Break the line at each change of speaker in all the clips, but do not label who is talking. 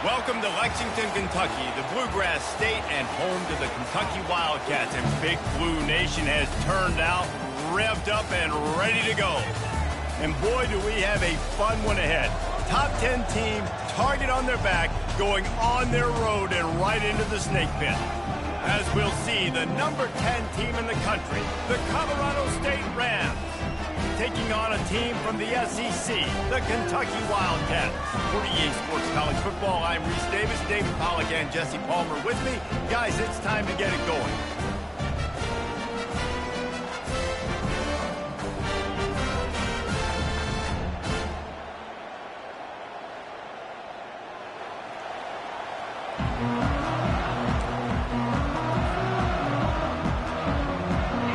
Welcome to Lexington, Kentucky, the Bluegrass State and home to the Kentucky Wildcats. And Big Blue Nation has turned out, revved up, and ready to go. And boy, do we have a fun one ahead. Top 10 team, target on their back, going on their road and right into the snake pit. As we'll see, the number 10 team in the country, the Colorado State Rams, taking on a team from the SEC, the Kentucky Wildcats. For EA Sports College Football, I'm Reese Davis, David Pollack, and Jesse Palmer with me. Guys, it's time to get it going.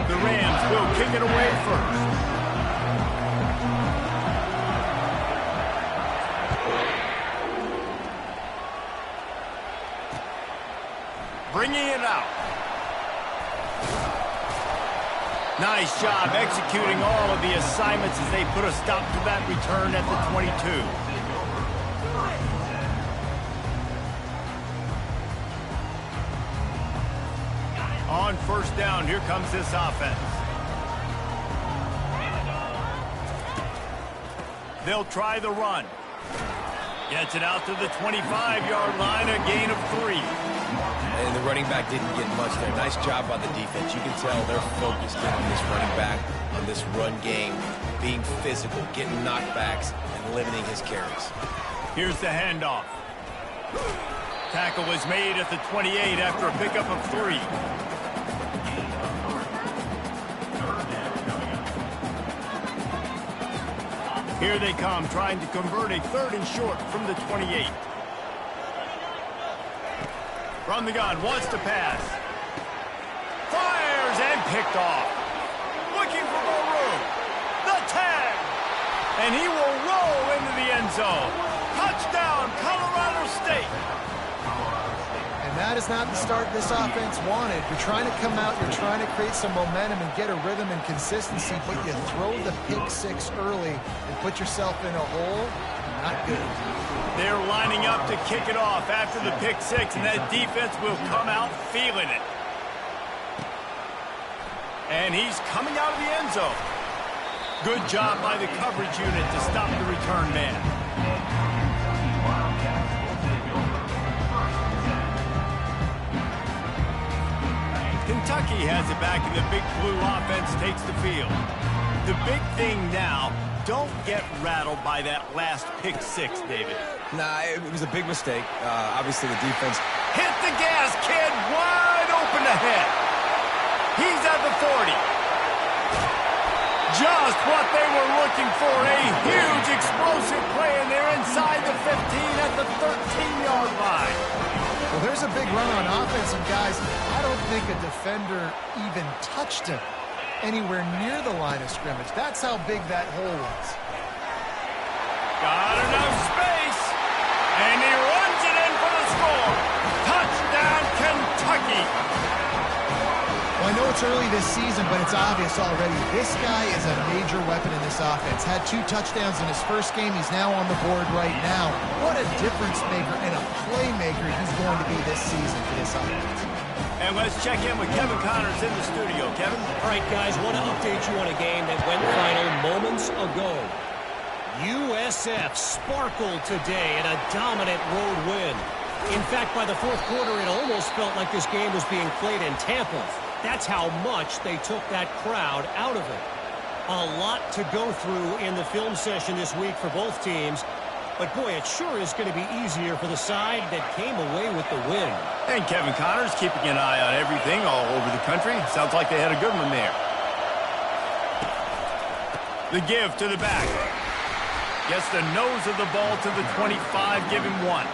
The Rams will kick it away first. Bringing it out. Nice job executing all of the assignments as they put a stop to that return at the 22. On first down, here comes this offense. They'll try the run. Gets it out to the 25-yard line, a gain of 3.
And the running back didn't get much there. Nice job by the defense. You can tell they're focused in on this running back, on this run game, being physical, getting knockbacks, and limiting his carries.
Here's the handoff. Tackle was made at the 28 after a pickup of 3. Here they come, trying to convert a 3rd and short from the 28. From the gun, wants to pass. Fires and picked off. Looking for more room. The tag. And he will roll into the end zone. Touchdown, Colorado State.
And that is not the start this offense wanted. You're trying to come out, you're trying to create some momentum and get a rhythm and consistency, but you throw the pick 6 early and put yourself in a hole. Not good.
They're lining up to kick it off after the pick 6, and that defense will come out feeling it. And he's coming out of the end zone. Good job by the coverage unit to stop the return man. Kentucky has it back, and the Big Blue offense takes the field. The big thing now, don't get rattled by that last pick 6, David.
Nah, it was a big mistake. Obviously, the defense.
Hit the gas, kid. Wide open ahead. He's at the 40. Just what they were looking for. A huge explosive play, and they're inside the 15 at the 13-yard line.
Well, there's a big run on offense, and guys, I don't think a defender even touched him anywhere near the line of scrimmage. That's how big that hole was.
Got enough space, and he runs it in for the score. Touchdown, Kentucky.
Well, I know it's early this season, but it's obvious already. This guy is a major weapon in this offense. Had 2 touchdowns in his first game. He's now on the board right now. What a difference maker and a playmaker he's going to be this season for this offense.
And let's check in with Kevin Connors in the studio. Kevin?
All right, guys, want to update you on a game that went final moments ago. USF sparkled today in a dominant road win. In fact, by the 4th quarter, it almost felt like this game was being played in Tampa. That's how much they took that crowd out of it. A lot to go through in the film session this week for both teams. But, boy, it sure is going to be easier for the side that came away with the win.
And Kevin Connors keeping an eye on everything all over the country. Sounds like they had a good one there. The give to the back. Gets the nose of the ball to the 25, give him 1.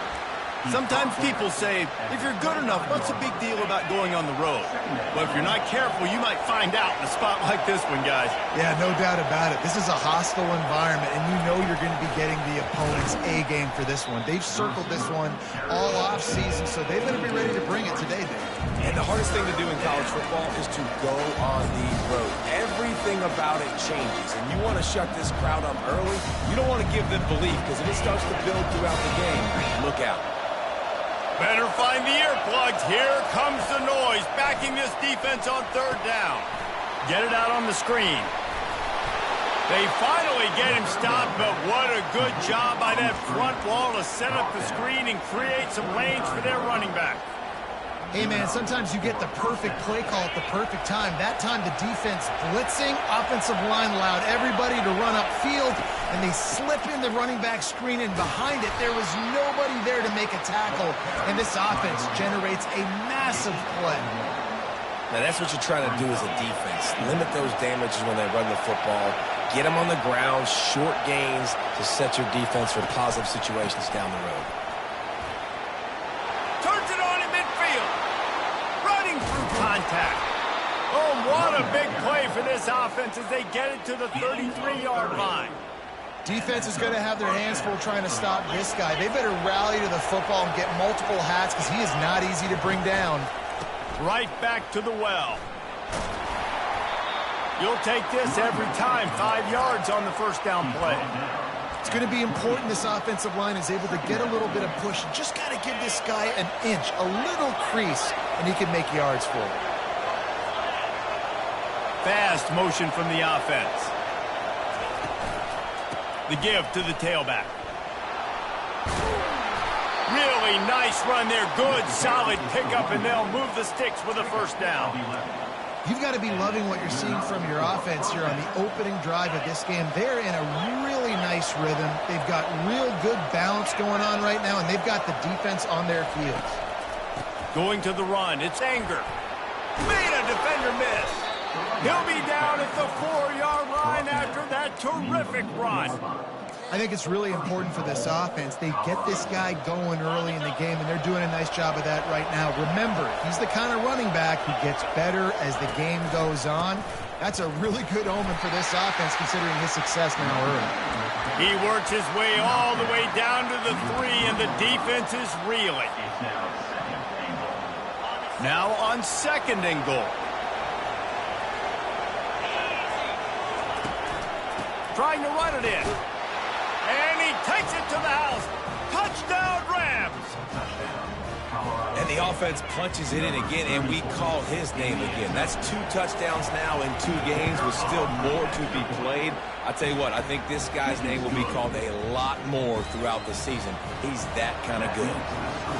Sometimes people say, if you're good enough, what's the big deal about going on the road? Well, if you're not careful, you might find out in a spot like this one, guys.
Yeah, no doubt about it. This is a hostile environment, and you know you're going to be getting the opponent's A game for this one. They've circled this one all off season, so they better be ready to bring it today, Dave.
And the hardest thing to do in college football is to go on the road. Everything about it changes, and you want to shut this crowd up early. You don't want to give them belief, because if it starts to build throughout the game, look out.
Better find the earplugs. Here comes the noise, backing this defense on third down. Get it out on the screen. They finally get him stopped, but what a good job by that front wall to set up the screen and create some lanes for their running back.
Hey, man, sometimes you get the perfect play call at the perfect time. That time the defense blitzing, offensive line allowed everybody to run upfield, and they slip in the running back screen, and behind it there was nobody there to make a tackle, and this offense generates a massive play.
Now, that's what you're trying to do as a defense. Limit those damages when they run the football. Get them on the ground, short gains to set your defense for positive situations down the road.
Turns it on in midfield. Running through contact. Oh, what a big play for this offense as they get it to the 33-yard line.
Defense is going to have their hands full trying to stop this guy. They better rally to the football and get multiple hats because he is not easy to bring down.
Right back to the well. You'll take this every time. 5 yards on the first down play.
It's going to be important this offensive line is able to get a little bit of push. Just got to give this guy an inch, a little crease, and he can make yards for it.
Fast motion from the offense. The give to the tailback. Really nice run there. Good, solid pickup, and they'll move the sticks with a first down.
You've got to be loving what you're seeing from your offense here on the opening drive of this game. They're in a really nice rhythm. They've got real good balance going on right now, and they've got the defense on their field.
Going to the run. It's Anger. Made a defender miss. He'll be down at the 4-yard line after that terrific run.
I think it's really important for this offense. They get this guy going early in the game, and they're doing a nice job of that right now. Remember, he's the kind of running back who gets better as the game goes on. That's a really good omen for this offense, considering his success now early.
He works his way all the way down to the 3, and the defense is reeling. Now on 2nd and goal. Trying to run it in. And he takes it to the house. Touchdown, Rams.
And the offense punches it in again, and we call his name again. That's 2 touchdowns now in 2 games with still more to be played. I tell you what, I think this guy's name will be called a lot more throughout the season. He's that kind of good.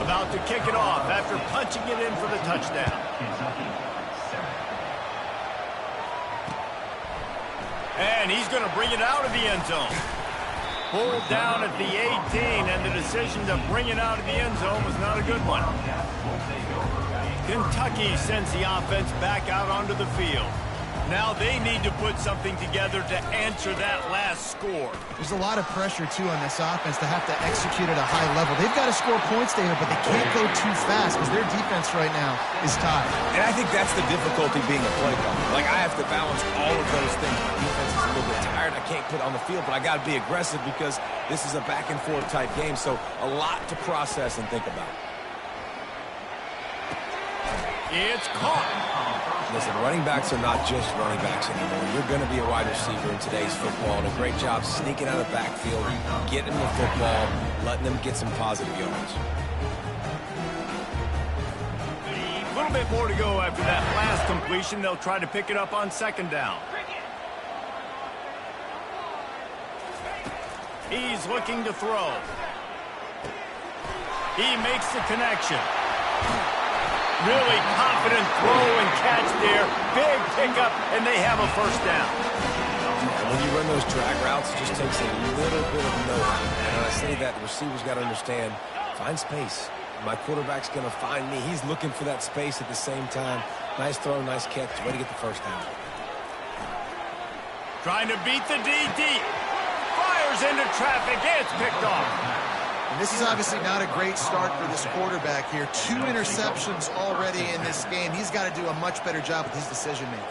About to kick it off after punching it in for the touchdown. And he's going to bring it out of the end zone. Pulled down at the 18, and the decision to bring it out of the end zone was not a good one. Kentucky sends the offense back out onto the field. Now they need to put something together to answer that last score.
There's a lot of pressure, too, on this offense to have to execute at a high level. They've got to score points there, but they can't go too fast because their defense right now is tied.
And I think that's the difficulty being a play caller. Like, I have to balance all of those things. My defense is a little bit tired. I can't put on the field, but I got to be aggressive because this is a back-and-forth type game, so a lot to process and think about.
It's caught.
Listen, running backs are not just running backs anymore. You're going to be a wide receiver in today's football, and a great job sneaking out of the backfield, getting the football, letting them get some positive yards.
A little bit more to go after that last completion. They'll try to pick it up on 2nd down. He's looking to throw. He makes the connection. Really confident throw and catch there. Big pickup, and they have a first down.
And when you run those drag routes, it just takes a little bit of know-how. And when I say that, the receiver's got to understand, find space. My quarterback's going to find me. He's looking for that space at the same time. Nice throw, nice catch. Way to get the first down.
Trying to beat the DD. Fires into traffic. It's picked off.
And this is obviously not a great start for this quarterback here. 2 interceptions already in this game. He's got to do a much better job with his decision-making.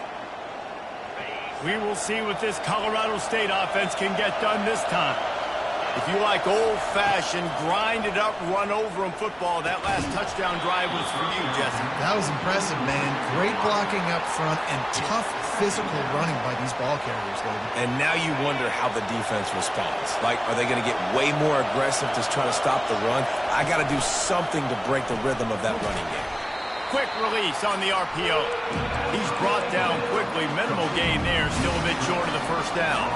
We will see what this Colorado State offense can get done this time. If you like old-fashioned, grinded-up, run-over-'em football, that last touchdown drive was for you, Jesse.
That was impressive, man. Great blocking up front and tough physical running by these ball carriers, David.
And now you wonder how the defense responds. Like, are they going to get way more aggressive just trying to stop the run? I got to do something to break the rhythm of that running game.
Quick release on the RPO. He's brought down quickly. Minimal gain there, still a bit short of the first down.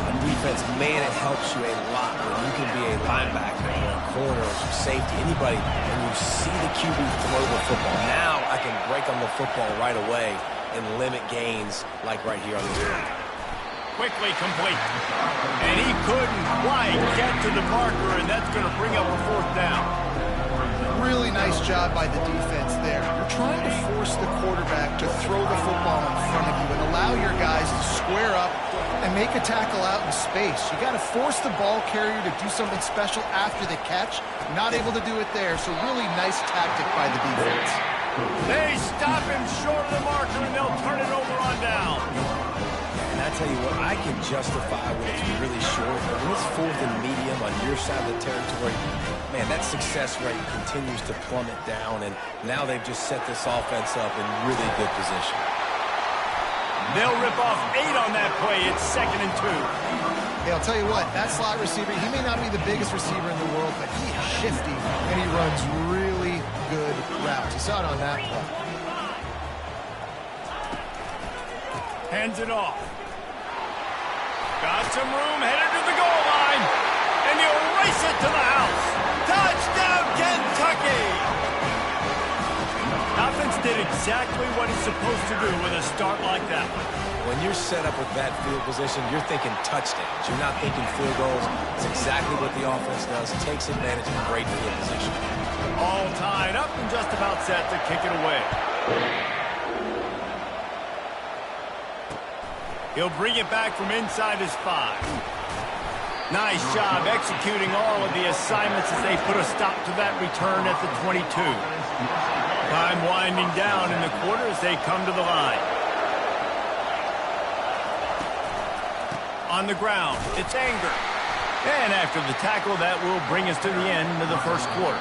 On defense, man, it helps you a lot when you can be a linebacker or a corner or some safety, anybody, and you see the QB throw the football. Now I can break on the football right away and limit gains like right here on the field.
Quickly complete. And he couldn't quite get to the marker, and that's going to bring up a fourth down.
Really nice job by the defense there. You're trying to force the quarterback to throw the football in front of you and allow your guys to square up and make a tackle out in space. You got to force the ball carrier to do something special after the catch. Not able to do it there, so really nice tactic by the defense.
They stop him short of the marker, and they'll turn it over on down.
And I tell you what, I can justify when it's really short, but when it's fourth and medium on your side of the territory, man, that success rate continues to plummet down, and now they've just set this offense up in really good position.
They'll rip off 8 on that play. It's 2nd and 2.
Hey, I'll tell you what, that slot receiver, he may not be the biggest receiver in the world, but he is shifty, and he runs really good routes. You saw it on that play.
Hands it off. Got some room, headed to the goal line, and he'll race it to the house. Touchdown, Kentucky! Offense did exactly what it's supposed to do with a start like that one.
When you're set up with that field position, you're thinking touchdowns. You're not thinking field goals. It's exactly what the offense does. Takes advantage of great field position.
All tied up and just about set to kick it away. He'll bring it back from inside his 5. Nice job executing all of the assignments as they put a stop to that return at the 22. Time winding down in the quarter as they come to the line. On the ground, it's Anger. And after the tackle, that will bring us to the end of the first quarter.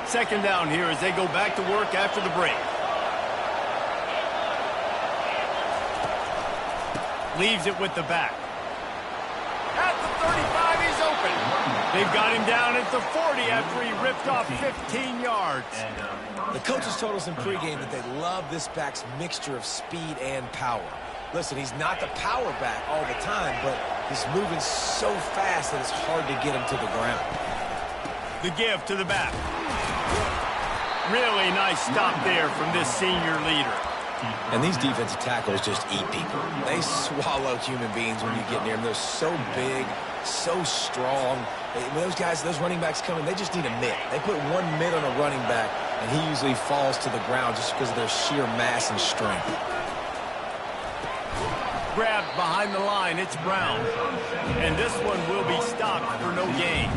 Second down here as they go back to work after the break. Leaves it with the back. At the 35, he's open. They've got him down at the 40 after he ripped off 15 yards.
The coaches told us in pregame that they love this back's mixture of speed and power. Listen, he's not the power back all the time, but he's moving so fast that it's hard to get him to the ground.
The give to the back. Really nice stop there from this senior leader.
And these defensive tackles just eat people. They swallow human beings when you get near them. They're so big, so strong. When those guys, those running backs come in, they just need a mitt. They put one mitt on a running back, and he usually falls to the ground just because of their sheer mass and strength.
Grabbed behind the line, it's Brown. And this one will be stopped for no gain.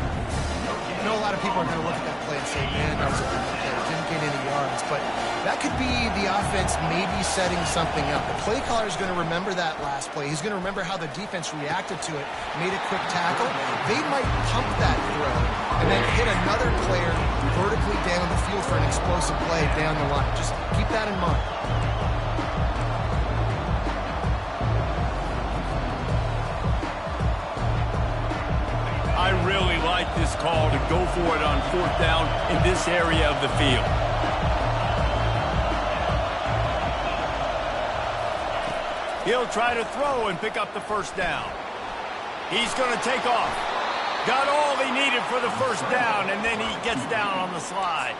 I know a lot of people are going to look at that play and say, man, that was a good play. Didn't gain any yards. But that could be the offense maybe setting something up. The play caller is going to remember that last play. He's going to remember how the defense reacted to it, made a quick tackle. They might pump that throw and then hit another player vertically down the field for an explosive play down the line. Just keep that in mind.
I really like this call to go for it on fourth down in this area of the field. He'll try to throw and pick up the first down. He's going to take off. Got all he needed for the first down, and then he gets down on the slide.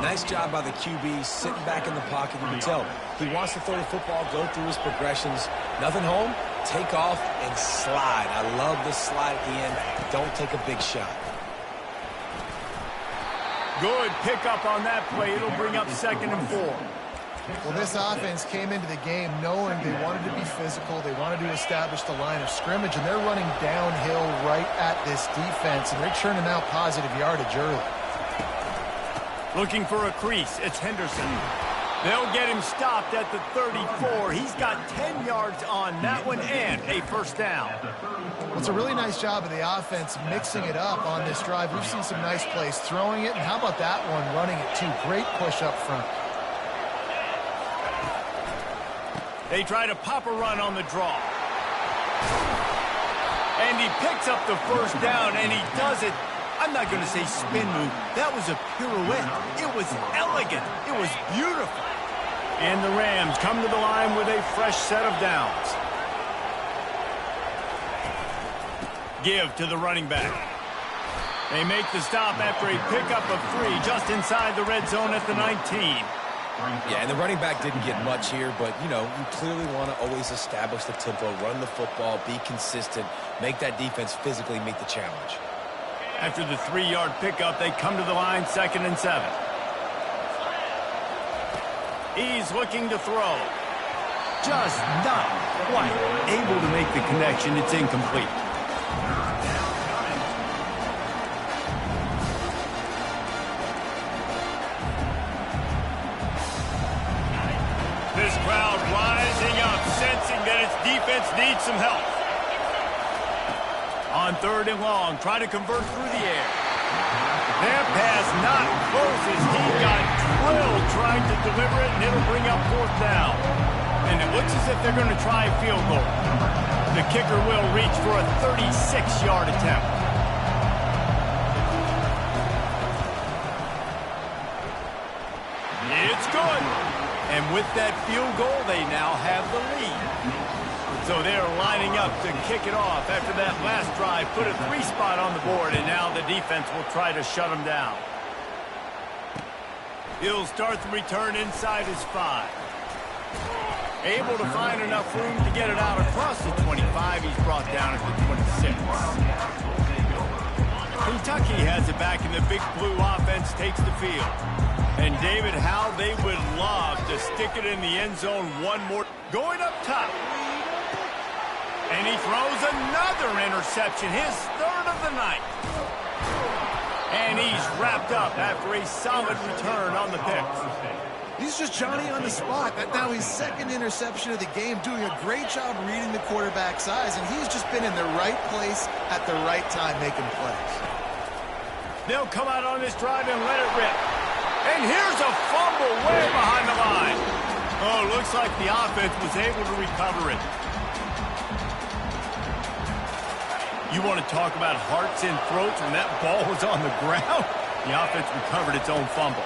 Nice job by the QB, sitting back in the pocket. You can tell he wants to throw the football, go through his progressions. Nothing home, take off, and slide. I love the slide at the end. Don't take a big shot.
Good pickup on that play. It'll bring up 2nd and 4.
Well, this offense came into the game knowing they wanted to be physical. They wanted to establish the line of scrimmage, and they're running downhill right at this defense, and they're churning out positive yardage early.
Looking for a crease, it's Henderson. They'll get him stopped at the 34. He's got 10 yards on that one and a first down.
Well, it's a really nice job of the offense mixing it up on this drive. We've seen some nice plays throwing it, and how about that one running it too? Great push up front.
They try to pop a run on the draw. And he picks up the first down, and he does it. I'm not going to say spin move. That was a pirouette. It was elegant. It was beautiful. And the Rams come to the line with a fresh set of downs. Give to the running back. They make the stop after a pickup of 3 just inside the red zone at the 19.
Yeah, and the running back didn't get much here, but, you know, you clearly want to always establish the tempo, run the football, be consistent, make that defense physically meet the challenge.
After the 3-yard pickup, they come to the line, 2nd and 7. He's looking to throw. Just not quite able to make the connection. It's incomplete. This crowd rising up, sensing that its defense needs some help. On 3rd and long, try to convert through the air. Their pass not close as he got drilled trying to deliver it, and it'll bring up 4th down. And it looks as if they're going to try a field goal. The kicker will reach for a 36-yard attempt. It's good. And with that field goal, they now have the lead. So they're lining up to kick it off after that last drive. Put a 3 spot on the board, and now the defense will try to shut them down. He'll start the return inside his 5. Able to find enough room to get it out across the 25. He's brought down at the 26. Kentucky has it back, and the Big Blue offense takes the field. And David, how they would love to stick it in the end zone one more. Going up top. And he throws another interception, his 3rd of the night. And he's wrapped up after a solid return on the pick.
He's just Johnny on the spot. That now his 2nd interception of the game, doing a great job reading the quarterback's eyes, and he's just been in the right place at the right time making plays.
They'll come out on this drive and let it rip. And here's a fumble way behind the line. Oh, looks like the offense was able to recover it. You want to talk about hearts and throats when that ball was on the ground? The offense recovered its own fumble.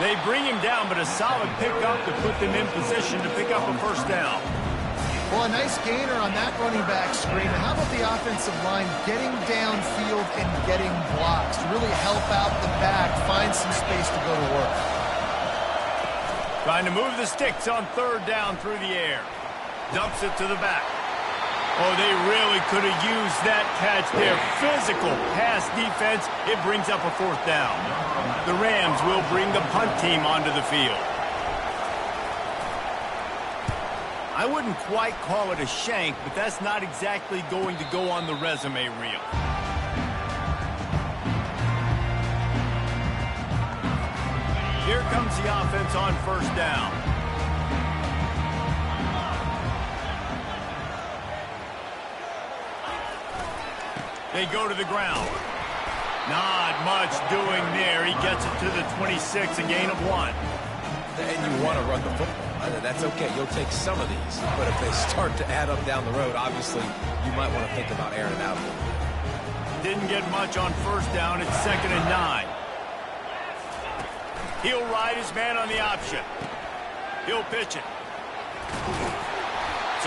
They bring him down, but a solid pickup to put them in position to pick up a first down.
Well, a nice gainer on that running back screen. And how about the offensive line getting downfield and getting blocks to really help out the back, find some space to go to work.
Trying to move the sticks on 3rd down through the air. Dumps it to the back. Oh, they really could have used that catch there. Physical pass defense. It brings up a 4th down. The Rams will bring the punt team onto the field. I wouldn't quite call it a shank, but that's not exactly going to go on the resume reel. Here comes the offense on 1st down. They go to the ground. Not much doing there. He gets it to the 26, a gain of 1.
And you want to run the football. That's okay. You'll take some of these. But if they start to add up down the road, obviously, you might want to think about airing it out a little bit.
Didn't get much on 1st down. It's 2nd and 9. He'll ride his man on the option. He'll pitch it.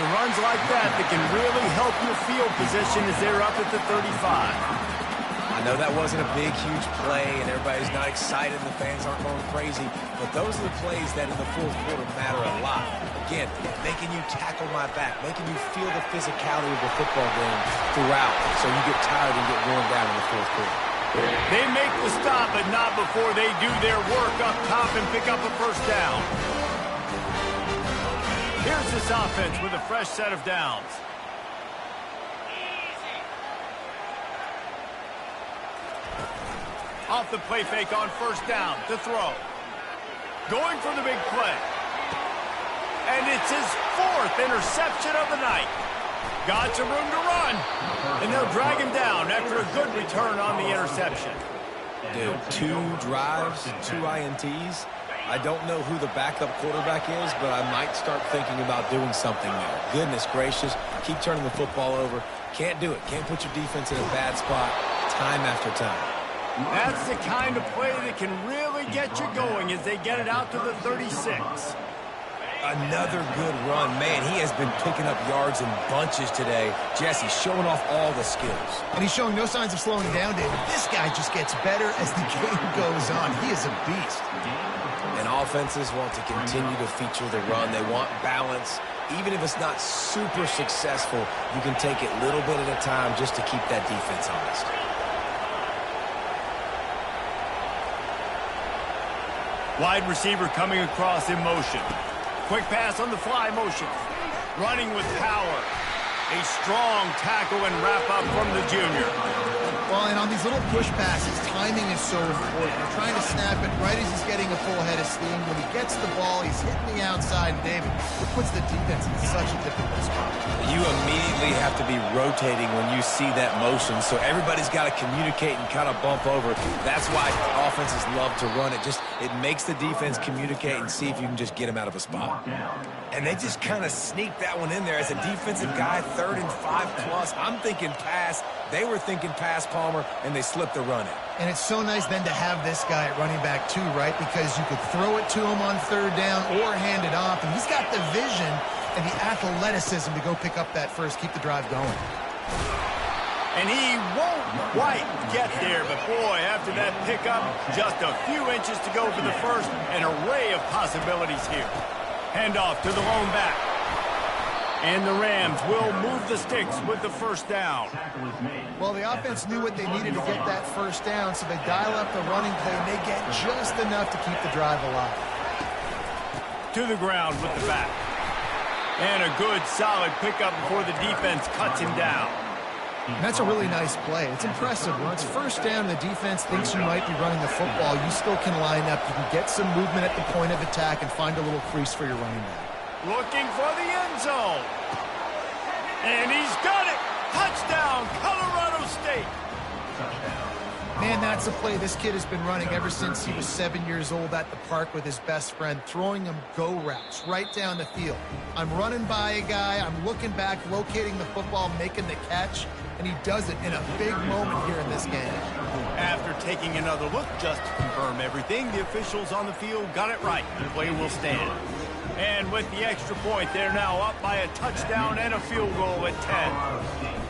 So runs like that can really help your field position as they're up at the 35.
I know that wasn't a big, huge play, and everybody's not excited, the fans aren't going crazy, but those are the plays that in the 4th quarter matter a lot. Again, making you tackle my back, making you feel the physicality of the football game throughout, so you get tired and get worn down in the 4th quarter.
They make the stop, but not before they do their work up top and pick up a first down. Here's this offense with a fresh set of downs. Off the play fake on first down to throw. Going for the big play. And it's his 4th interception of the night. Got some room to run. And they'll drag him down after a good return on the interception.
Dude, 2 drives, 2 INTs. I don't know who the backup quarterback is, but I might start thinking about doing something there. Goodness gracious, keep turning the football over. Can't do it. Can't put your defense in a bad spot time after time.
That's the kind of play that can really get you going as they get it out to the 36.
Another good run. Man, he has been picking up yards in bunches today. Jesse showing off all the skills.
And he's showing no signs of slowing down, David. This guy just gets better as the game goes on. He is a beast.
And offenses want to continue to feature the run. They want balance. Even if it's not super successful, you can take it little bit at a time just to keep that defense honest.
Wide receiver coming across in motion. Quick pass on the fly motion. Running with power. A strong tackle and wrap up from the junior.
Well, and on these little push passes, timing is so important. You're trying to snap it right as he's getting a full head of steam. When he gets the ball, he's hitting the outside. And David, it puts the defense in such a difficult spot.
You immediately have to be rotating when you see that motion, so everybody's got to communicate and kind of bump over. That's why offenses love to run it. It makes the defense communicate and see if you can just get them out of a spot. And they just kind of sneak that one in there. As a defensive guy, 3rd and 5+, I'm thinking pass. They were thinking pass, Palmer, and they slipped the run in.
And it's so nice then to have this guy at running back too, right? Because you could throw it to him on 3rd down or hand it off. And he's got the vision and the athleticism to go pick up that first, keep the drive going.
And he won't quite get there, but boy, after that pickup, just a few inches to go for the first. An array of possibilities here. Handoff to the lone back. And the Rams will move the sticks with the first down.
Well, the offense knew what they needed to get that first down, so they dial up the running play, and they get just enough to keep the drive alive.
To the ground with the back. And a good, solid pickup before the defense cuts him down.
And that's a really nice play. It's impressive. When it's first down and the defense thinks you might be running the football, you still can line up. You can get some movement at the point of attack and find a little crease for your running back.
Looking for the end zone. And he's got it. Touchdown, Colorado State.
Man, that's a play this kid has been running ever since he was 7 years old at the park with his best friend, throwing him go routes right down the field. I'm running by a guy, I'm looking back, locating the football, making the catch, and he does it in a big moment here in this game.
After taking another look just to confirm everything, the officials on the field got it right. The play will stand. And with the extra point, they're now up by a touchdown and a field goal at 10.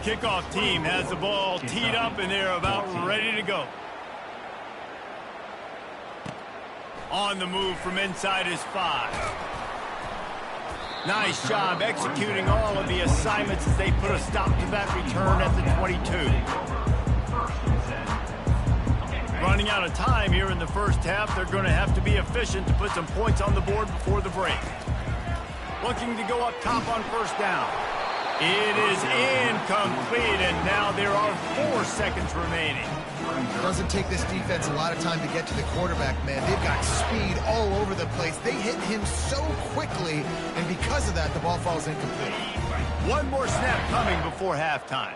Kickoff team has the ball teed up, and they're about ready to go. On the move from inside his 5. Nice job executing all of the assignments as they put a stop to that return at the 22. Running out of time here in the first half, they're going to have to be efficient to put some points on the board before the break. Looking to go up top on first down. It is incomplete, and now there are 4 seconds remaining.
It doesn't take this defense a lot of time to get to the quarterback, man. They've got speed all over the place. They hit him so quickly, and because of that, the ball falls incomplete.
One more snap coming before halftime.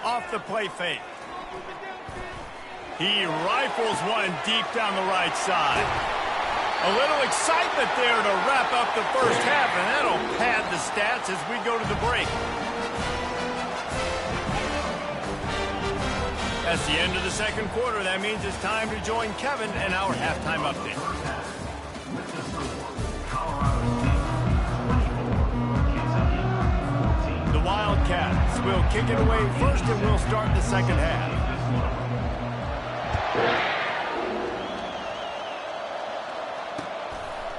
Off the play fake. He rifles one deep down the right side. A little excitement there to wrap up the first half, and that'll pad the stats as we go to the break. That's the end of the second quarter. That means it's time to join Kevin and our halftime update. The Wildcats will kick it away first, and we'll start the second half.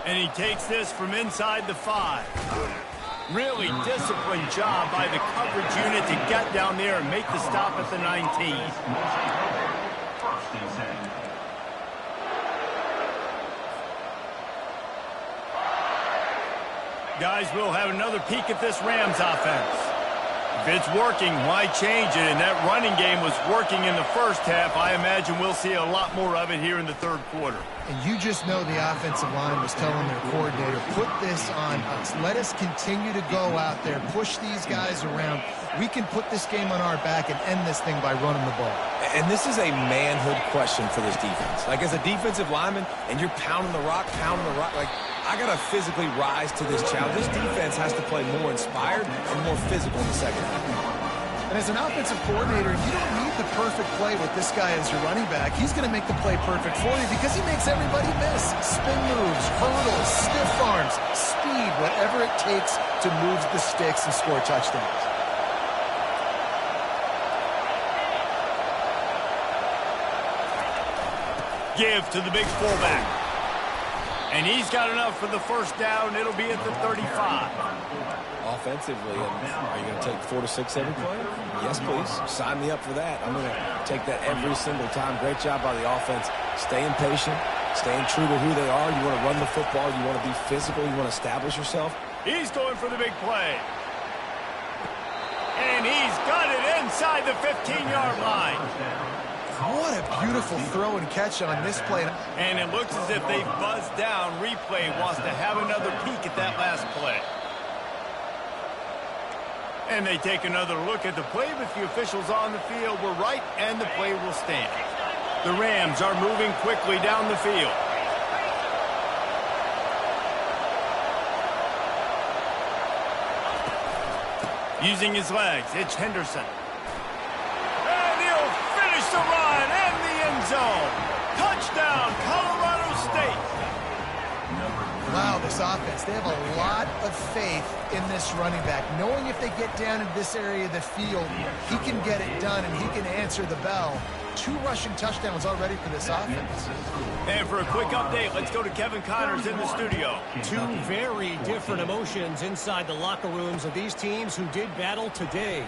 And he takes this from inside the 5. Really disciplined job by the coverage unit to get down there and make the stop at the 19. Guys, we'll have another peek at this Rams offense. If it's working, why change it? And that running game was working in the first half. I imagine we'll see a lot more of it here in the third quarter.
And you just know the offensive line was telling their coordinator, put this on us. Let us continue to go out there, push these guys around. We can put this game on our back and end this thing by running the ball.
And this is a manhood question for this defense. Like, as a defensive lineman, and you're pounding the rock, like, I got to physically rise to this challenge. This defense has to play more inspired and more physical in the second half.
And as an offensive coordinator, you don't need the perfect play with this guy as your running back. He's going to make the play perfect for you because he makes everybody miss. Spin moves, hurdles, stiff arms, speed, whatever it takes to move the sticks and score touchdowns.
Give to the big fullback. And he's got enough for the first down. It'll be at the 35.
Offensively, are you going to take 4 to 6 every play? Yes, please. Sign me up for that. I'm going to take that every single time. Great job by the offense. Staying patient, staying true to who they are. You want to run the football. You want to be physical. You want to establish yourself.
He's going for the big play. And he's got it inside the 15-yard line.
What a beautiful throw and catch on this play.
And it looks as if they buzzed down. Replay wants to have another peek at that last play. And they take another look at the play, but the officials on the field were right, and the play will stand. The Rams are moving quickly down the field. Using his legs, it's Henderson. And he'll finish the run and the end zone. Touchdown, Colorado State.
Wow, this offense, they have a lot of faith in this running back. Knowing if they get down in this area of the field, he can get it done and he can answer the bell. 2 rushing touchdowns already for this offense.
And for a quick update, let's go to Kevin Connors in the studio.
2 very different emotions inside the locker rooms of these teams who did battle today.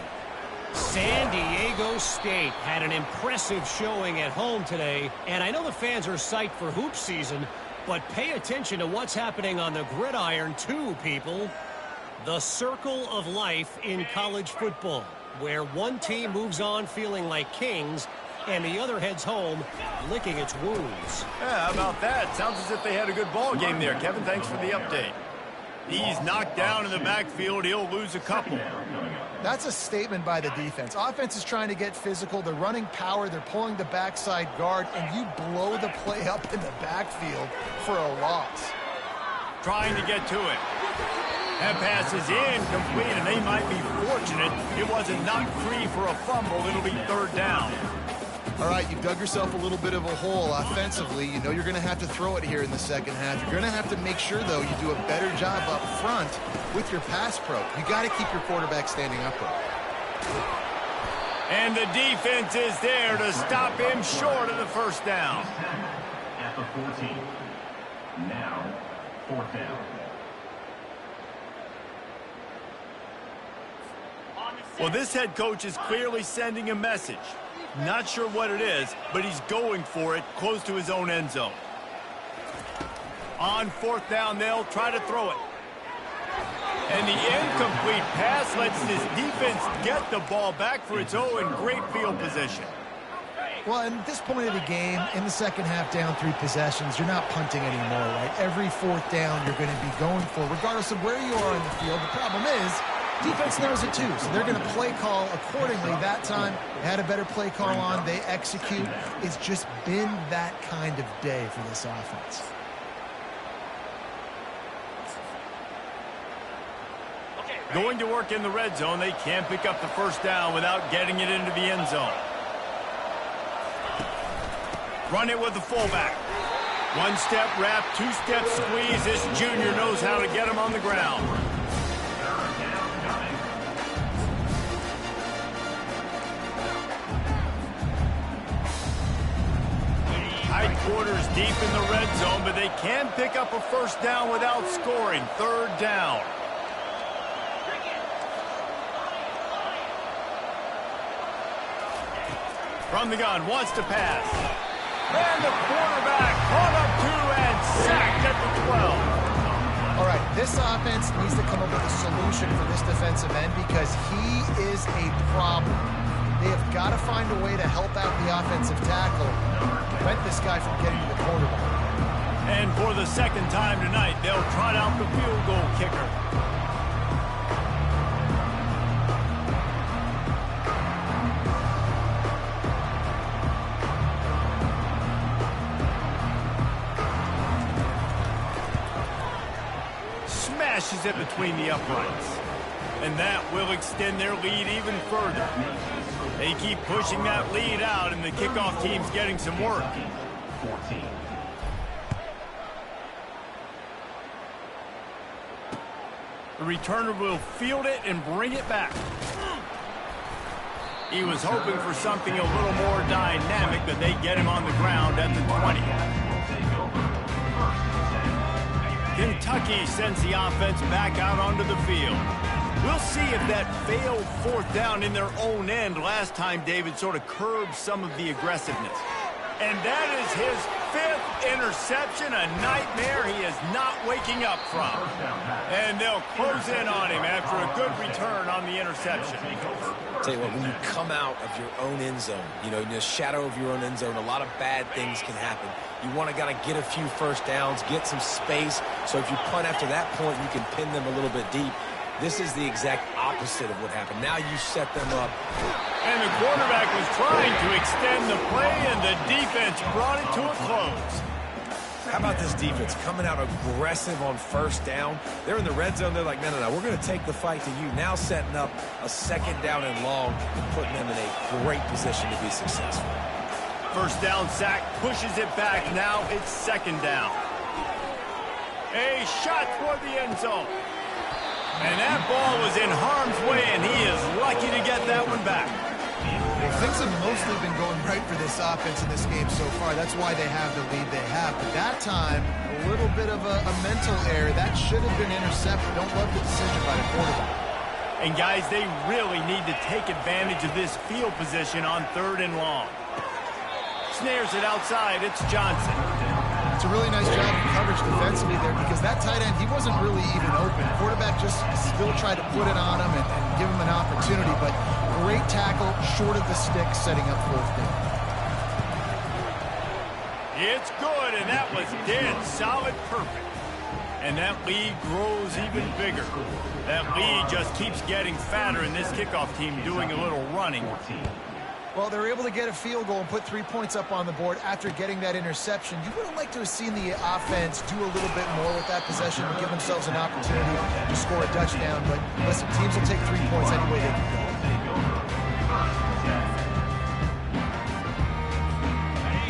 San Diego State had an impressive showing at home today, and I know the fans are psyched for hoop season, but pay attention to what's happening on the gridiron too, people. The circle of life in college football, where one team moves on feeling like kings and the other heads home licking its wounds.
Yeah, how about that? Sounds as if they had a good ball game there. Kevin, thanks for the update. He's knocked down in the backfield. He'll lose a couple.
That's a statement by the defense. Offense is trying to get physical. They're running power. They're pulling the backside guard, and you blow the play up in the backfield for a loss.
Trying to get to it. That pass is incomplete, and they might be fortunate it wasn't knocked free for a fumble. It'll be third down.
All right, you've dug yourself a little bit of a hole offensively. You know you're going to have to throw it here in the second half. You're going to have to make sure, though, you do a better job up front with your pass pro. You got to keep your quarterback standing upright.
And the defense is there to stop him short of the first down.
At the 14. Now, fourth down.
Well, this head coach is clearly sending a message. Not sure what it is, but he's going for it close to his own end zone. On fourth down, they'll try to throw it. And the incomplete pass lets this defense get the ball back for its own great field position.
Well, at this point of the game, in the second half, down 3 possessions, you're not punting anymore, right? Every fourth down you're going to be going for, regardless of where you are in the field. The problem is, defense knows it too, so they're going to play call accordingly. That time, they had a better play call on. They execute. It's just been that kind of day for this offense.
Going to work in the red zone, they can't pick up the first down without getting it into the end zone. Run it with the fullback. 1-step wrap, 2-step squeeze. This junior knows how to get him on the ground. Tight quarters deep in the red zone, but they can pick up a first down without scoring. Third down. From the gun, wants to pass. And the quarterback caught up 2 and sacked at the 12.
All right, this offense needs to come up with a solution for this defensive end because he is a problem. They have got to find a way to help out the offensive tackle, prevent this guy from getting to the quarterback.
And for the second time tonight, they'll trot out the field goal kicker. Smashes it between the uprights. And that will extend their lead even further. They keep pushing that lead out, and the kickoff team's getting some work.
14.
The returner will field it and bring it back. He was hoping for something a little more dynamic, but they get him on the ground at the 20. Kentucky sends the offense back out onto the field. We'll see if that failed fourth down in their own end last time David sort of curbed some of the aggressiveness. And that is his 5th interception, a nightmare he is not waking up from. And they'll close in on him after a good return on the interception.
Tell you what, when you come out of your own end zone, in the shadow of your own end zone, a lot of bad things can happen. You want to kind of get a few first downs, get some space, so if you punt after that point, you can pin them a little bit deep. This is the exact opposite of what happened. Now you set them up.
And the quarterback was trying to extend the play, and the defense brought it to a close.
How about this defense coming out aggressive on first down? They're in the red zone. They're like, no, we're going to take the fight to you. Now setting up a second down and long and putting them in a great position to be successful.
First down sack pushes it back. Now it's second down. A shot toward the end zone. And that ball was in harm's way, and he is lucky to get that one back.
Well, things have mostly been going right for this offense in this game so far. That's why they have the lead they have. But that time, a little bit of a mental error. That should have been intercepted. Don't love the decision by the quarterback.
And, guys, they really need to take advantage of this field position on 3rd and long. Snares it outside. It's Johnson.
It's a really nice job of coverage defensively there because that tight end, he wasn't really even open. Quarterback just still tried to put it on him and give him an opportunity, but great tackle short of the stick setting up 4th down.
It's good, and that was dead solid perfect. And that lead grows even bigger. That lead just keeps getting fatter, and this kickoff team doing a little running.
Well, they were able to get a field goal and put 3 points up on the board after getting that interception. You would have liked to have seen the offense do a little bit more with that possession and give themselves an opportunity to score a touchdown. But listen, teams will take 3 points any way they can go.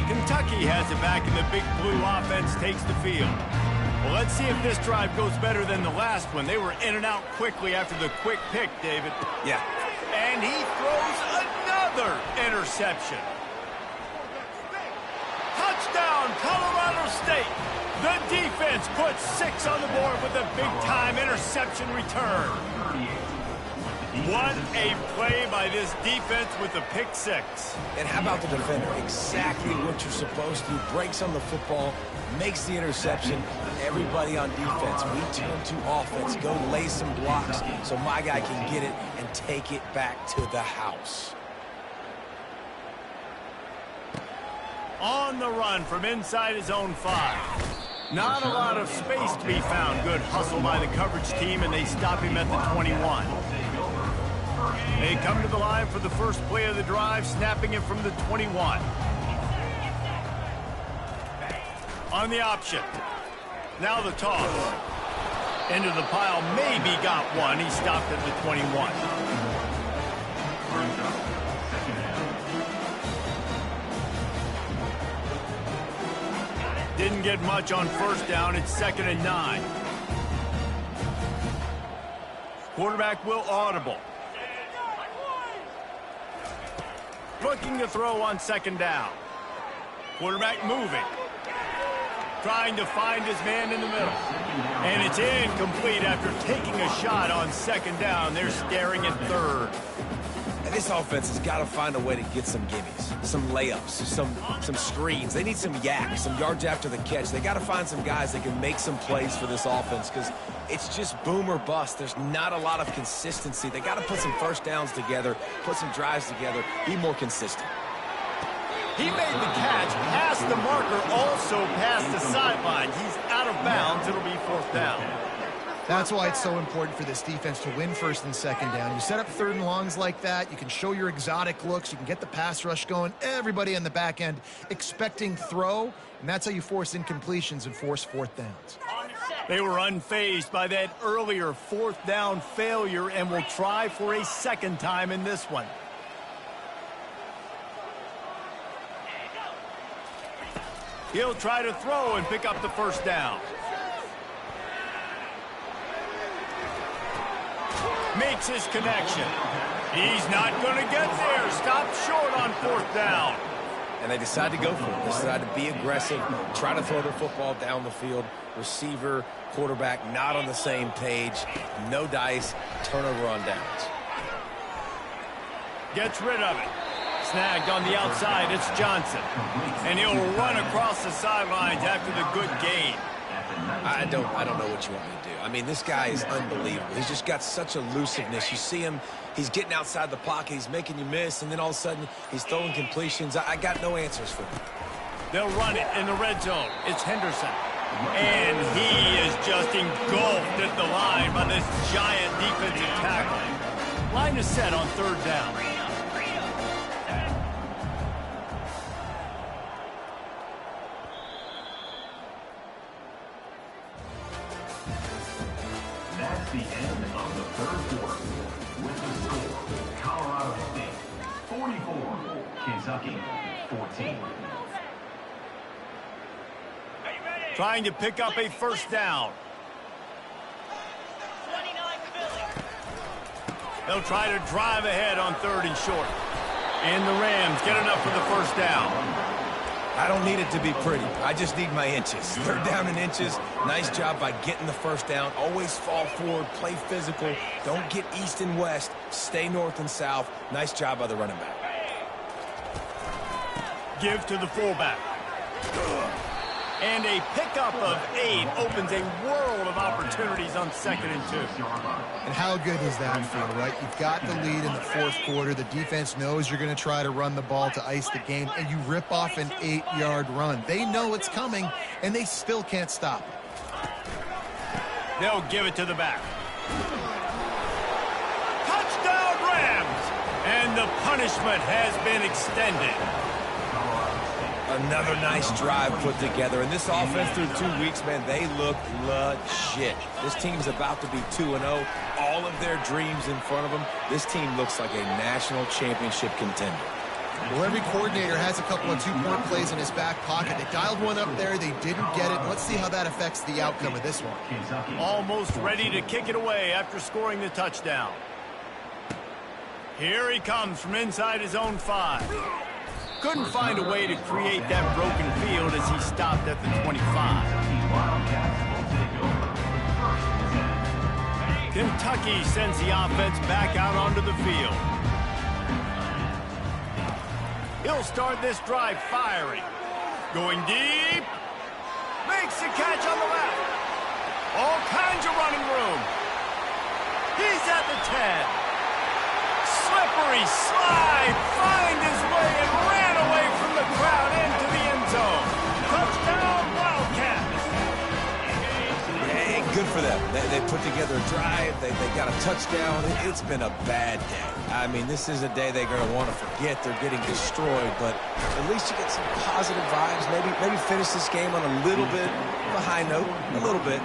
Kentucky has it back, and the Big Blue offense takes the field. Well, let's see if this drive goes better than the last one. They were in and out quickly after the quick pick, David.
Yeah.
And he throws another interception. Touchdown, Colorado State. The defense puts 6 on the board with a big-time interception return. What a play by this defense with the pick 6.
And how about the defender? Exactly what you're supposed to. Breaks on the football, makes the interception. Everybody on defense, we turn to offense. Go lay some blocks so my guy can get it and take it back to the house.
On the run from inside his own 5. Not a lot of space to be found. Good hustle by the coverage team, and they stop him at the 21. They come to the line for the first play of the drive, snapping it from the 21. On the option. Now the toss. Into the pile, maybe got one. He stopped at the 21. Didn't get much on first down. It's 2nd and 9. Quarterback will audible. Looking to throw on 2nd down. Quarterback moving. Trying to find his man in the middle. And it's incomplete after taking a shot on 2nd down. They're staring at 3rd.
And this offense has got to find a way to get some gimmies, some layups, some screens. They need some yak, some yards after the catch. They got to find some guys that can make some plays for this offense because it's just boom or bust. There's not a lot of consistency. They got to put some first downs together, put some drives together, be more consistent.
He made the catch past the marker, also past the sideline. He's out of bounds. It'll be fourth down.
That's why it's so important for this defense to win first and second down. You set up third and longs like that, you can show your exotic looks, you can get the pass rush going, everybody on the back end expecting throw, and that's how you force incompletions and force fourth downs.
They were unfazed by that earlier fourth down failure and will try for a second time in this one. He'll try to throw and pick up the first down. Makes his connection. He's not going to get there. Stopped short on fourth down.
And they decide to go for it. They decide to be aggressive, try to throw the football down the field. Receiver, quarterback, not on the same page. No dice, turnover on downs.
Gets rid of it. Snagged on the outside, it's Johnson. And he'll run across the sidelines after the good gain.
I don't know what you want me to do. I mean, this guy is unbelievable. He's just got such elusiveness. You see him, he's getting outside the pocket, he's making you miss, and then all of a sudden, he's throwing completions. I got no answers for him.
They'll run it in the red zone. It's Henderson. And he is just engulfed at the line by this giant defensive tackle. Line is set on third down.
That's the end of the third quarter. With the score, Colorado State 44, Kentucky 14.
Trying to pick up a first down. They'll try to drive ahead on third and short. And the Rams get enough for the first down.
I don't need it to be pretty. I just need my inches. Third down in inches. Nice job by getting the first down. Always fall forward, play physical. Don't get east and west. Stay north and south. Nice job by the running back.
Give to the fullback. And a pickup of 8 opens a world of opportunities on 2nd and 2.
And how good does that feel, right? You've got the lead in the fourth quarter. The defense knows you're going to try to run the ball to ice the game, and you rip off an 8-yard run. They know it's coming, and they still can't stop it.
They'll give it to the back. Touchdown Rams! And the punishment has been extended.
Another nice drive put together. And this offense through 2 weeks, man, they look legit. This team's about to be 2-0. All of their dreams in front of them. This team looks like a national championship contender.
Well, every coordinator has a couple of two-point plays in his back pocket. They dialed one up there. They didn't get it. Let's see how that affects the outcome of this one.
Almost ready to kick it away after scoring the touchdown. Here he comes from inside his own 5. Couldn't find a way to create that broken field as he stopped at the 25. Kentucky sends the offense back out onto the field. He'll start this drive firing. Going deep. Makes the catch on the left. All kinds of running room. He's at the 10. Slippery slide, find his way and ran away from the crowd into the end zone. Touchdown, Wildcats.
Hey, good for them. They put together a drive. They got a touchdown. It's been a bad day. I mean, this is a day they're going to want to forget. They're getting destroyed, but at least you get some positive vibes. Maybe finish this game on a little bit of a high note, a little bit.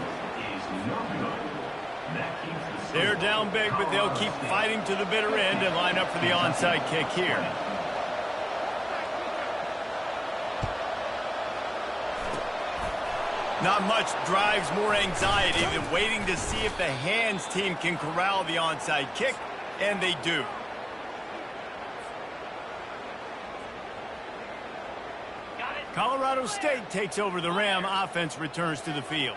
They're down big, but they'll keep fighting to the bitter end and line up for the onside kick here. Not much drives more anxiety than waiting to see if the hands team can corral the onside kick, and they do. Colorado State takes over the Ram. Offense returns to the field.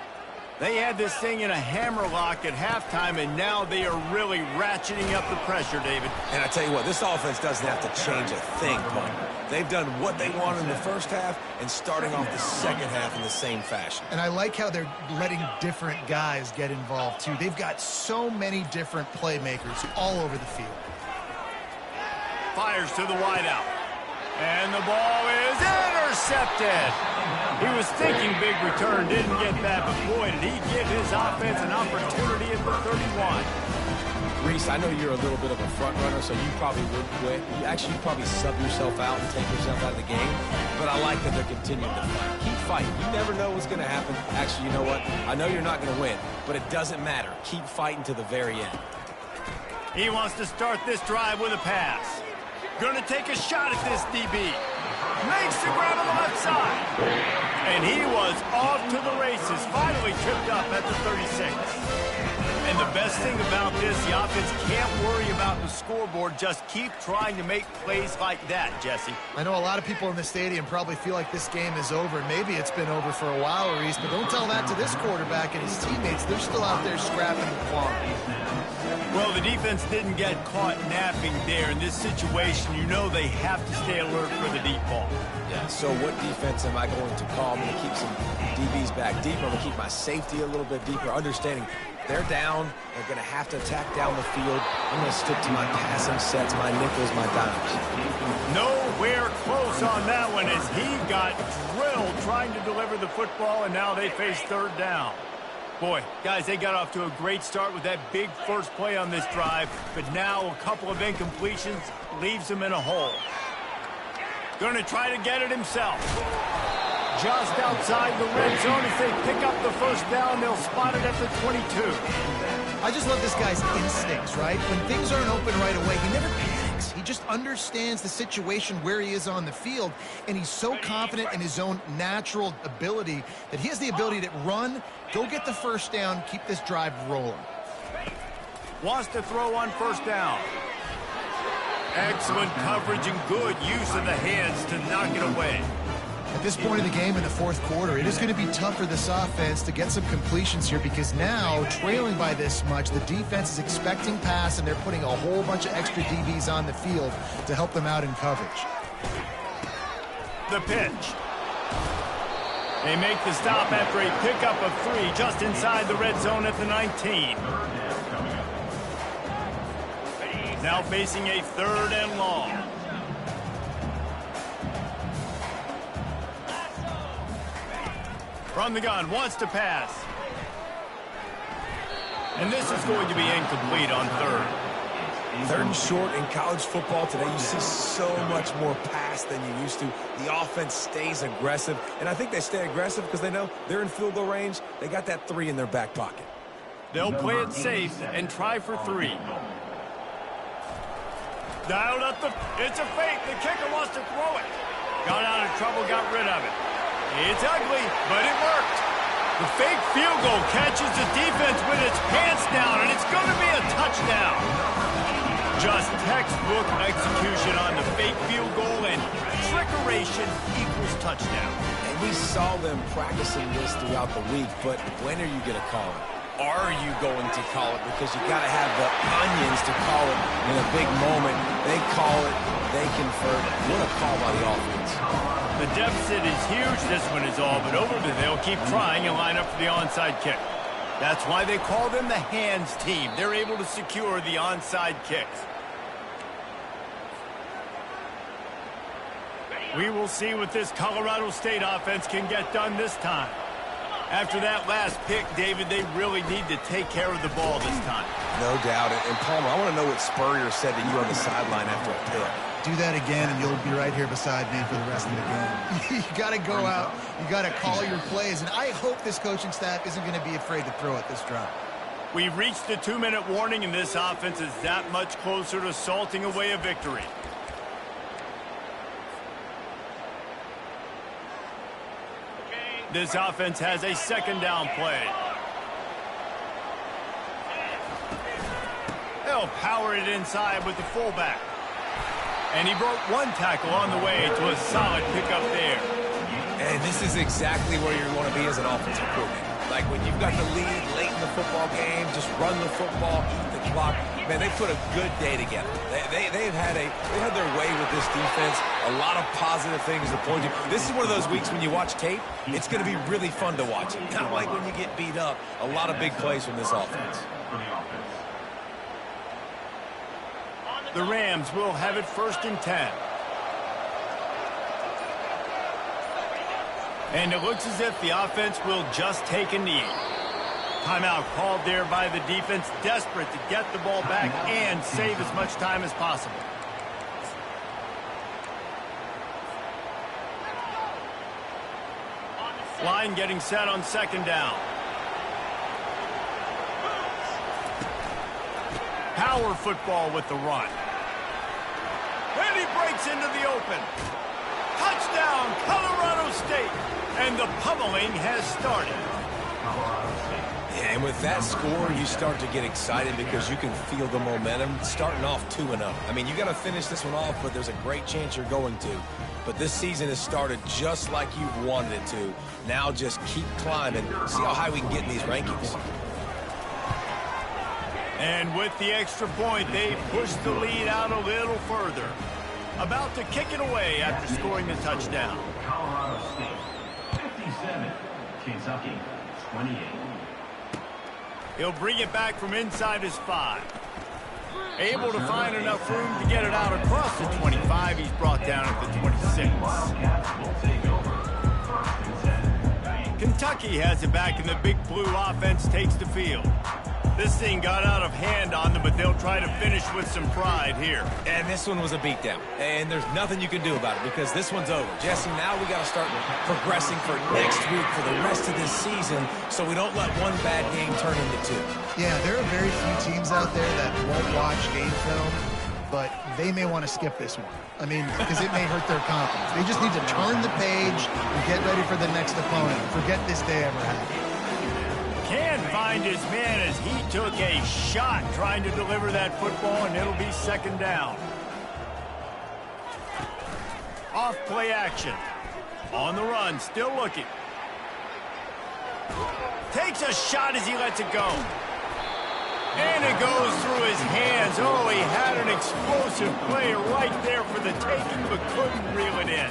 They had this thing in a hammerlock at halftime, and now they are really ratcheting up the pressure, David.
And I tell you what, this offense doesn't have to change a thing, Paul. They've done what they wanted in the first half and starting off the second half in the same fashion.
And I like how they're letting different guys get involved, too. They've got so many different playmakers all over the field.
Fires to the wideout. And the ball is intercepted. He was thinking big return, didn't get that, but boy, did he give his offense an opportunity at the 31.
Reese, I know you're a little bit of a front runner, so you probably would quit. You probably sub yourself out and take yourself out of the game. But I like that they're continuing to fight. Keep fighting. You never know what's going to happen. Actually, you know what? I know you're not going to win, but it doesn't matter. Keep fighting to the very end.
He wants to start this drive with a pass. Going to take a shot at this DB. Makes the grab on the left side. And he was off to the races. Finally tripped up at the 36. And the best thing about this, the offense can't worry about the scoreboard. Just keep trying to make plays like that, Jesse.
I know a lot of people in the stadium probably feel like this game is over. Maybe it's been over for a while, Reese, but don't tell that to this quarterback and his teammates. They're still out there scrapping and clawing.
Well, the defense didn't get caught napping there. In this situation, you know they have to stay alert for the deep ball.
Yeah, so what defense am I going to call? I'm going to keep some DBs back deeper. I'm going to keep my safety a little bit deeper, understanding they're down. They're going to have to attack down the field. I'm going to stick to my passing sets, my nickels, my dimes.
Nowhere close on that one as he got drilled trying to deliver the football, and now they face third down. Boy, guys, they got off to a great start with that big first play on this drive, but now a couple of incompletions leaves them in a hole. Going to try to get it himself. Just outside the red zone as they pick up the first down. They'll spot it at the 22.
I just love this guy's instincts, right? When things aren't open right away, he never panics. He just understands the situation where he is on the field, and he's so confident in his own natural ability that he has the ability to run, go get the first down, keep this drive rolling.
Wants to throw on first down. Excellent coverage and good use of the hands to knock it away.
At this point of the game in the fourth quarter, it is going to be tough for this offense to get some completions here because now, trailing by this much, the defense is expecting pass, and they're putting a whole bunch of extra DBs on the field to help them out in coverage.
The pitch. They make the stop after a pickup of 3 just inside the red zone at the 19. Now facing a third and long. From the gun, wants to pass. And this is going to be incomplete on third.
Third and short in college football today, you see so much more pass than you used to. The offense stays aggressive, and I think they stay aggressive because they know they're in field goal range. They got that 3 in their back pocket.
They'll play it safe and try for 3. Dialed up it's a fake. The kicker wants to throw it. Got out of trouble, got rid of it. It's ugly, but it worked. The fake field goal catches the defense with its pants down, and it's going to be a touchdown. Just textbook execution on the fake field goal, and trickeration equals touchdown.
And we saw them practicing this throughout the week, but when are you going to call it? Are you going to call it? Because you got to have the onions to call it in a big moment. They call it, they convert. What a call by the offense.
The deficit is huge. This one is all but over, but they'll keep trying and line up for the onside kick. That's why they call them the hands team. They're able to secure the onside kicks. We will see what this Colorado State offense can get done this time. After that last pick, David, they really need to take care of the ball this time.
No doubt. And Palmer, I want to know what Spurrier said to you on the sideline after a pick.
Do that again, and you'll be right here beside me for the rest of the game. You got to go out. You got to call your plays, and I hope this coaching staff isn't going to be afraid to throw it this drive.
We've reached the 2-minute warning, and this offense is that much closer to salting away a victory. This offense has a second down play. They'll power it inside with the fullback. And he broke one tackle on the way to a solid pickup there.
And this is exactly where you want to be as an offensive coordinator. Like when you've got the lead late in the football game, just run the football, the clock. Man, they put a good day together. They've had their way with this defense. A lot of positive things to point to. This is one of those weeks when you watch tape, it's going to be really fun to watch. Not like when you get beat up. A lot of big plays from this offense.
The Rams will have it 1st and 10. And it looks as if the offense will just take a knee. Timeout called there by the defense, desperate to get the ball back and save as much time as possible. Line getting set on 2nd down. Power football with the run. And he breaks into the open. Touchdown, Colorado State. And the pummeling has started.
Yeah, and with that score, you start to get excited because you can feel the momentum starting off 2-0. I mean, you got to finish this one off, but there's a great chance you're going to. But this season has started just like you've wanted it to. Now just keep climbing. See how high we can get in these rankings.
And with the extra point, they push the lead out a little further. About to kick it away after scoring the touchdown.
Colorado State, 57. Kentucky, 28.
He'll bring it back from inside his 5. Able to find enough room to get it out across the 25. He's brought down at the 26. Kentucky has it back, and the Big Blue offense takes the field. This thing got out of hand on them, but they'll try to finish with some pride here.
And this one was a beatdown. And there's nothing you can do about it because this one's over. Jesse, now we got to start progressing for next week for the rest of this season so we don't let one bad game turn into 2.
Yeah, there are very few teams out there that won't watch game film, but they may want to skip this one. I mean, because it may hurt their confidence. They just need to turn the page and get ready for the next opponent. Forget this day ever happened.
Can't find his man as he took a shot trying to deliver that football, and it'll be 2nd down. Off play action. On the run, still looking. Takes a shot as he lets it go. And it goes through his hands. Oh, he had an explosive play right there for the taking, but couldn't reel it in.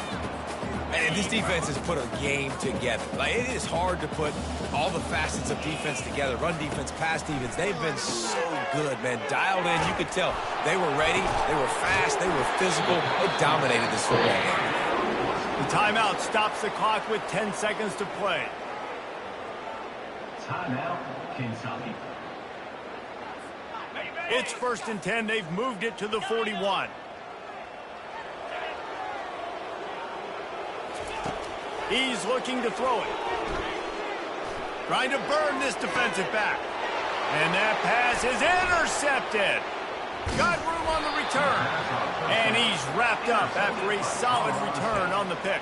And this defense has put a game together. Like, it is hard to put all the facets of defense together. Run defense, pass defense. They've been so good, man. Dialed in. You could tell they were ready. They were fast. They were physical. They dominated this football game.
The timeout stops the clock with 10 seconds to play.
Timeout, Kentucky.
It's 1st and 10. They've moved it to the 41. He's looking to throw it. Trying to burn this defensive back. And that pass is intercepted. Got room on the return. And he's wrapped up after a solid return on the pick.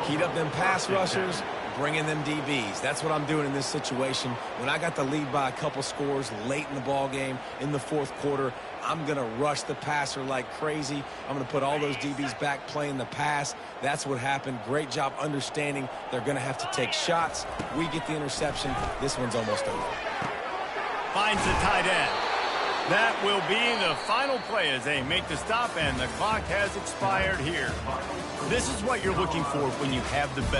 Heat up them pass rushers, bring in them DBs. That's what I'm doing in this situation. When I got the lead by a couple scores late in the ball game, in the 4th quarter, I'm going to rush the passer like crazy. I'm going to put all those DBs back playing the pass. That's what happened. Great job understanding they're going to have to take shots. We get the interception. This one's almost over.
Finds the tight end. That will be the final play as they make the stop, and the clock has expired here. This is what you're looking for when you have the best.